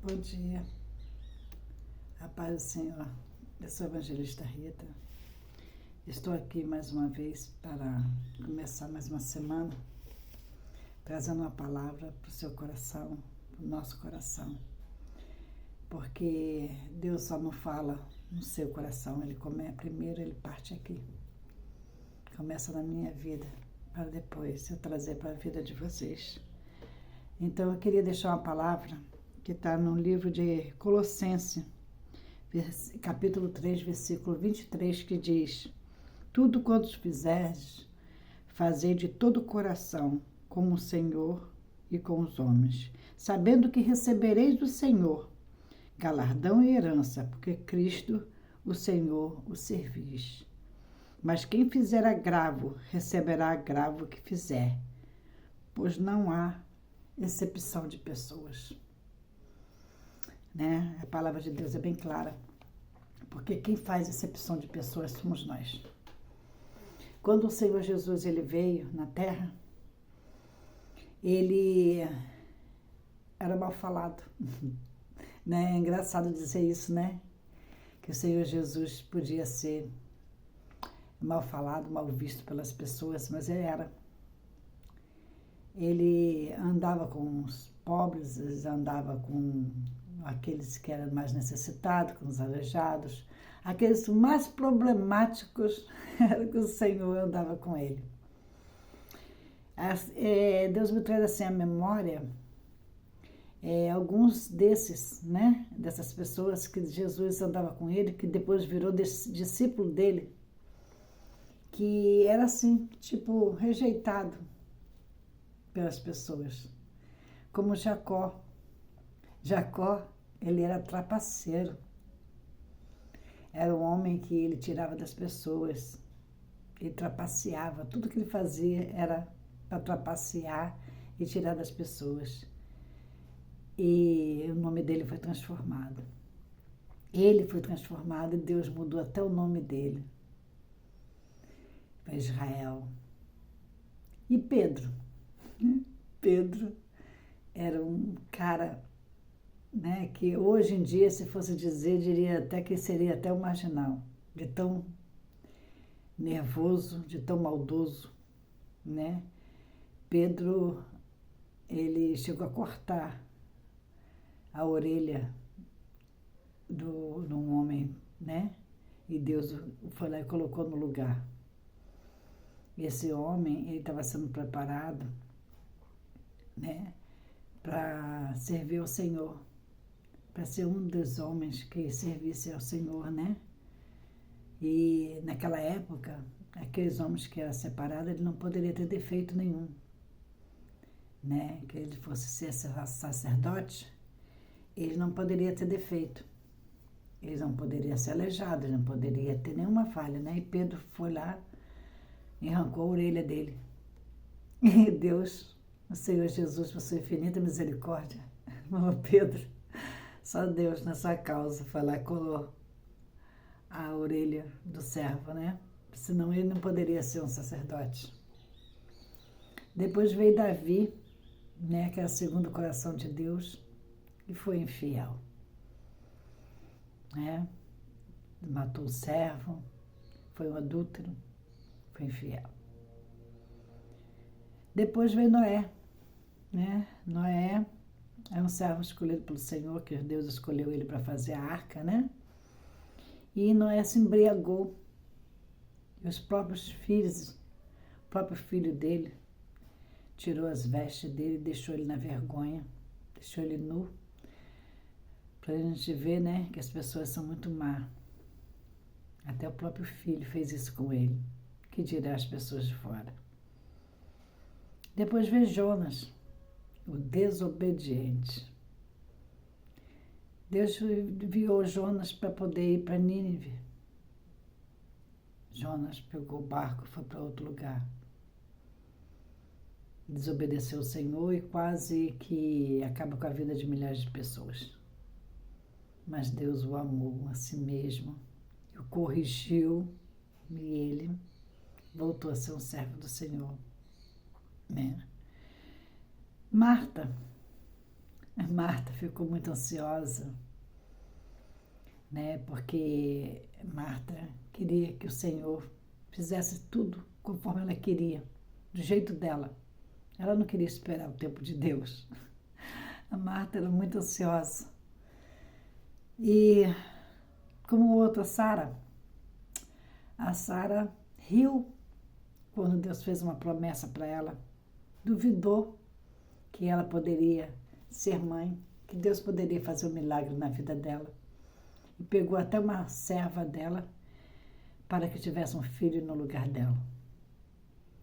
Bom dia, a paz do Senhor. Eu sou a evangelista Rita. Estou aqui mais uma vez para começar mais uma semana, trazendo uma palavra para o seu coração, para o nosso coração. Porque Deus só não fala no seu coração, primeiro ele parte aqui. Começa na minha vida, para depois eu trazer para a vida de vocês. Então eu queria deixar uma palavra que está no livro de Colossenses, capítulo 3, versículo 23, que diz: tudo quanto fizerdes, fazei de todo o coração, como o Senhor e com os homens, sabendo que recebereis do Senhor galardão e herança, porque Cristo, o Senhor, o servis. Mas quem fizer agravo, receberá agravo que fizer, pois não há exceção de pessoas. Né? A palavra de Deus é bem clara, porque quem faz exceção de pessoas somos nós. Quando o Senhor Jesus ele veio na terra, ele era mal falado. Né? É engraçado dizer isso, né? Que o Senhor Jesus podia ser mal falado, mal visto pelas pessoas, mas ele era. Ele andava com os pobres, ele andava com aqueles que eram mais necessitados, com os aleijados, aqueles mais problemáticos, era que o Senhor andava com ele. Deus me traz assim a memória, alguns desses, né, dessas pessoas que Jesus andava com ele, que depois virou discípulo dele, que era assim, tipo, rejeitado pelas pessoas, como Jacó. Jacó, ele era trapaceiro. Era um homem que ele tirava das pessoas, ele trapaceava. Tudo que ele fazia era para trapacear e tirar das pessoas. E o nome dele foi transformado. Ele foi transformado e Deus mudou até o nome dele para Israel. E Pedro? Pedro era um cara, né, que hoje em dia, se fosse dizer, diria até que seria até um marginal, de tão nervoso, de tão maldoso, né? Pedro, ele chegou a cortar a orelha de um homem, né? E Deus foi lá e colocou no lugar. Esse homem, ele estava sendo preparado, né, para servir ao Senhor, para ser um dos homens que servisse ao Senhor, né? E naquela época, aqueles homens que eram separados, ele não poderia ter defeito nenhum, né? Que ele fosse ser sacerdote, ele não poderia ter defeito, ele não poderia ser aleijado, ele não poderia ter nenhuma falha, né? E Pedro foi lá e arrancou a orelha dele. E Deus, o Senhor Jesus, por sua infinita misericórdia, falou: Pedro, só Deus nessa causa foi lá e colou a orelha do servo, né? Senão ele não poderia ser um sacerdote. Depois veio Davi, né, que era segundo o coração de Deus, e foi infiel, né? Matou o servo, foi um adúltero, foi infiel. Depois veio Noé, né? Noé é um servo escolhido pelo Senhor, que Deus escolheu ele para fazer a arca, né? E Noé se embriagou. E os próprios filhos, o próprio filho dele, tirou as vestes dele e deixou ele na vergonha, deixou ele nu, para a gente ver, né, que as pessoas são muito más. Até o próprio filho fez isso com ele, que dirá as pessoas de fora. Depois veio Jonas, o desobediente. Deus enviou Jonas para poder ir para Nínive. Jonas pegou o barco e foi para outro lugar. Desobedeceu o Senhor e quase que acaba com a vida de milhares de pessoas. Mas Deus o amou a si mesmo, o corrigiu e ele voltou a ser um servo do Senhor. Né? Marta A Marta ficou muito ansiosa, né? Porque Marta queria que o Senhor fizesse tudo conforme ela queria, do jeito dela. Ela não queria esperar o tempo de Deus. A Marta era muito ansiosa. E como outra, a Sara riu quando Deus fez uma promessa para ela. Duvidou que ela poderia ser mãe, que Deus poderia fazer um milagre na vida dela. E pegou até uma serva dela para que tivesse um filho no lugar dela.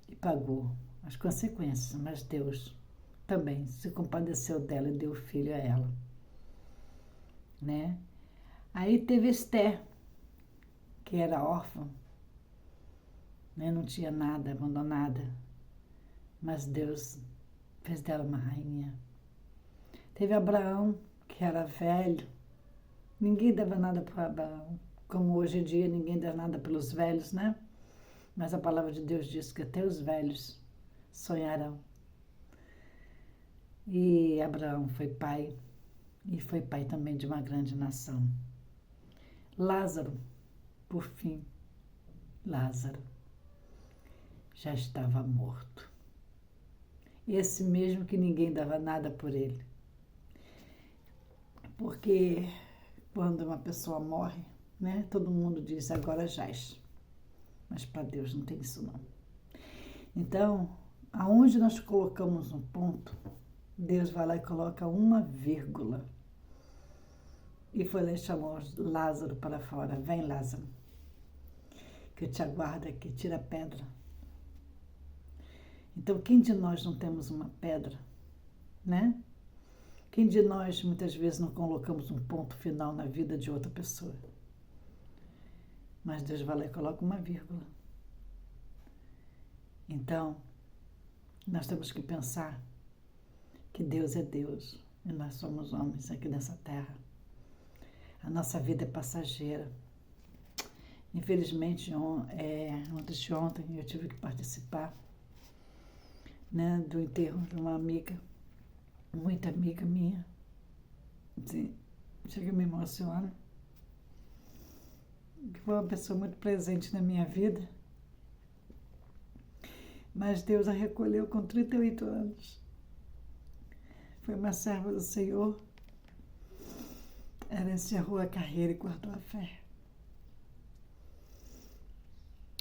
E pagou as consequências, mas Deus também se compadeceu dela e deu o filho a ela, né? Aí teve Esté, que era órfã, né? Não tinha nada, abandonada, mas Deus fez dela uma rainha. Teve Abraão, que era velho, ninguém dava nada para Abraão, como hoje em dia ninguém dá nada pelos velhos, né? Mas a palavra de Deus diz que até os velhos sonharão. E Abraão foi pai, e foi pai também de uma grande nação. Lázaro, por fim, Lázaro já estava morto. Esse mesmo que ninguém dava nada por ele. Porque quando uma pessoa morre, né, todo mundo diz agora jaz. Mas para Deus não tem isso não. Então, aonde nós colocamos um ponto, Deus vai lá e coloca uma vírgula. E foi lá e chamou Lázaro para fora. Vem, Lázaro, que eu te aguardo aqui, tira a pedra. Então, quem de nós não temos uma pedra, né? Quem de nós, muitas vezes, não colocamos um ponto final na vida de outra pessoa? Mas Deus vai lá e coloca uma vírgula. Então, nós temos que pensar que Deus é Deus e nós somos homens aqui nessa terra. A nossa vida é passageira. Infelizmente, antes de ontem, eu tive que participar, né, do enterro de uma amiga, muita amiga minha. Assim, chega a me emocionar. Que foi uma pessoa muito presente na minha vida. Mas Deus a recolheu com 38 anos. Foi uma serva do Senhor. Ela encerrou a carreira e guardou a fé.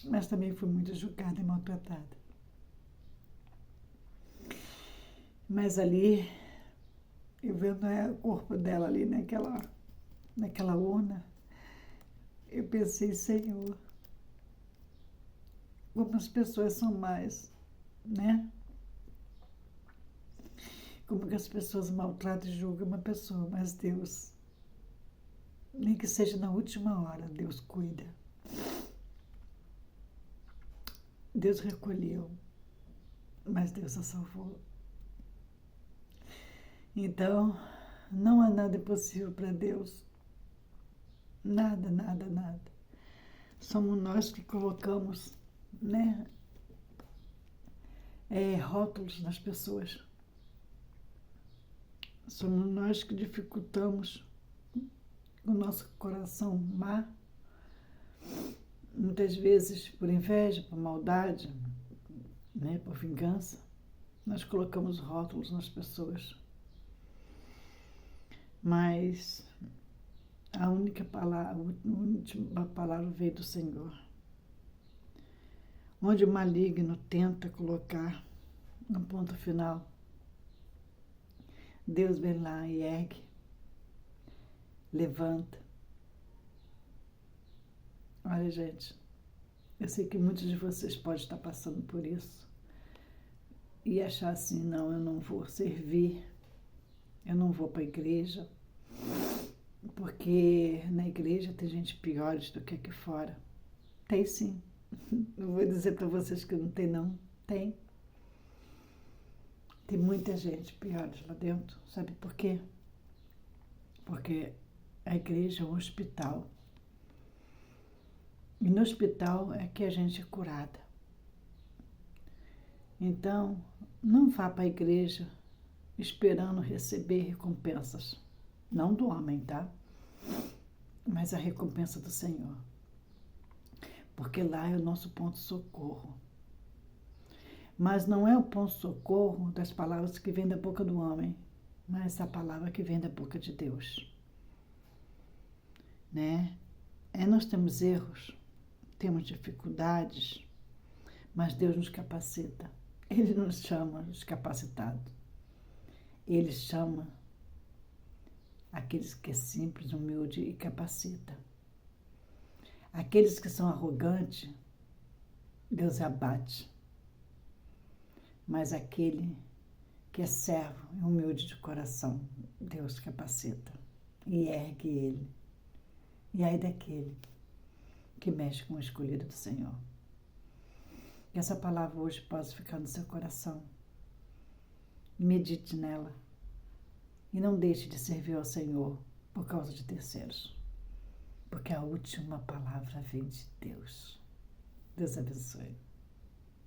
Mas também foi muito julgada e maltratada. Mas ali, eu vendo o corpo dela ali naquela urna, eu pensei, Senhor, como as pessoas são mais, né? Como que as pessoas maltratam e julgam uma pessoa, mas Deus, nem que seja na última hora, Deus cuida. Deus recolheu, mas Deus a salvou. Então, não há nada impossível para Deus. Nada, nada, nada. Somos nós que colocamos, né, rótulos nas pessoas. Somos nós que dificultamos o nosso coração má, muitas vezes por inveja, por maldade, né, por vingança. Nós colocamos rótulos nas pessoas. Mas a última palavra veio do Senhor. Onde o maligno tenta colocar no ponto final, Deus vem lá e ergue, levanta. Olha, gente, eu sei que muitos de vocês podem estar passando por isso e achar assim, não, eu não vou servir, eu não vou para a igreja, porque na igreja tem gente piores do que aqui fora. Tem sim. Não vou dizer para vocês que não tem, não. Tem. Tem muita gente pior lá dentro. Sabe por quê? Porque a igreja é um hospital. E no hospital é que a gente é curada. Então, não vá para a igreja esperando receber recompensas. Não do homem, tá? Mas a recompensa do Senhor. Porque lá é o nosso ponto de socorro. Mas não é o ponto de socorro das palavras que vêm da boca do homem, mas a palavra que vem da boca de Deus. Né? Nós temos erros, temos dificuldades, mas Deus nos capacita. Ele nos chama descapacitados. Ele chama aqueles que é simples, humilde e capacita. Aqueles que são arrogantes, Deus abate. Mas aquele que é servo e humilde de coração, Deus capacita e ergue ele. E aí daquele que mexe com o escolhido do Senhor. Que essa palavra hoje possa ficar no seu coração. Medite nela. E não deixe de servir ao Senhor por causa de terceiros. Porque a última palavra vem de Deus. Deus abençoe.